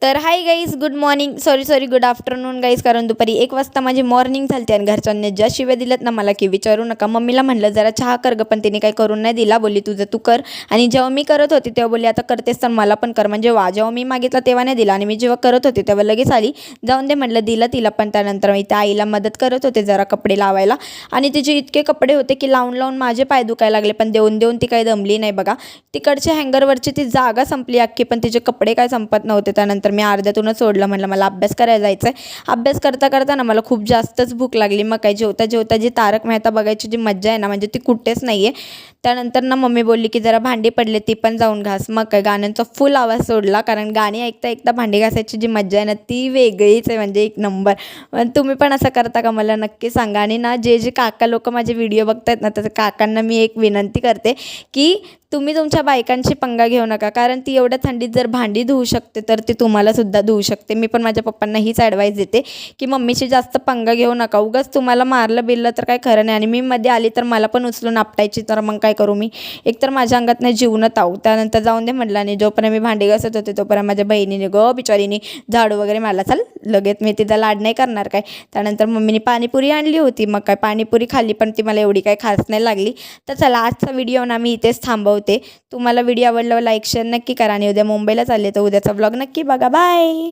तर hi guys, good morning, sorry good afternoon guys. कारण दुपारी 1 वाजता माझी मॉर्निंग झाली आणि घरच्यांनी ज्या शिव्या दिल्यात ना मला की विचारू नका. मम्मीला म्हणलं जरा चहा कर गं, पण तिने काही करून नाही दिला. बोलली तुझं तू कर. आणि जेव्हा मी करत होते तेव्हा बोलली आता करतेस तर मला पण कर. म्हणजे जेव्हा मी मागितला तेव्हा नाही दिला आणि मी जेव्हा करत होते तेव्हा लगेच आली. जाऊन दे म्हटलं, दिलं तिला. पण त्यानंतर मी त्या आईला मदत करत होते जरा कपडे लावायला आणि तिचे इतके कपडे होते की लावून लावून माझे पाय दुखायला लागले. पण देऊन देऊन ती काही दमली नाही बघा. तिकडच्या हँगरवरची ती जागा संपली अख्खी, पण तिचे कपडे काय संपत नव्हते. त्यानंतर मी अर्ध्यातूनच सोडलं. म्हणलं मला अभ्यास करायला जायचं आहे. अभ्यास करता करता ना मला खूप जास्तच भूक लागली. मग काय जेवता जेवता जी तारक मेहता बघायची जी मज्जा आहे ना, म्हणजे ती कुठेच नाही आहे. त्यानंतर ना मम्मी बोलली की जरा भांडी पडले ती पण जाऊन घास. मग काय गाण्यांचा फुल आवाज सोडला, कारण गाणी ऐकता ऐकता भांडी घासायची जी मज्जा आहे ना ती वेगळीच आहे, म्हणजे एक नंबर. तुम्ही पण असं करता का मला नक्की सांगा. आणि ना जे जे काका लोक माझे व्हिडिओ बघतायत ना, तर काकांना मी एक विनंती करते की तुम्ही तुमच्या बायकांची पंगा घेऊ नका, कारण ती एवढ्या थंडीत जर भांडी धुवू शकते तर ती तुम्हाला सुद्धा धुवू शकते. मी पण माझ्या पप्पांना हीच ॲडवाईस देते की मम्मीची जास्त पंगा घेऊ नका. उगाच तुम्हाला मारलं बिरलं तर काय खरं नाही. आणि मी मध्ये आली तर मला पण उचलून आपटायची, तर मग काय करू मी. एकतर माझ्या अंगात नाही जीवनत आहो. त्यानंतर जाऊन दे म्हटलं. आणि जोपर्यंत मी भांडी घासत होते तोपर्यंत माझ्या बहिणीने बिचारीने झाडू वगैरे मारला. चल लगेच, मी तिचा लाड नाही करणार काय. त्यानंतर मम्मीने पाणीपुरी आणली होती. मग काय पाणीपुरी खाल्ली, पण ती मला एवढी काही खास नाही लागली. तर चला, आजचा व्हिडिओ ना मी इथेच थांबवते. तुम्हाला व्हिडिओ आवडला लाईक शेअर नक्की करा. आणि उद्या मुंबईला चालले तर उद्याचा व्लॉग नक्की बघा. बाय.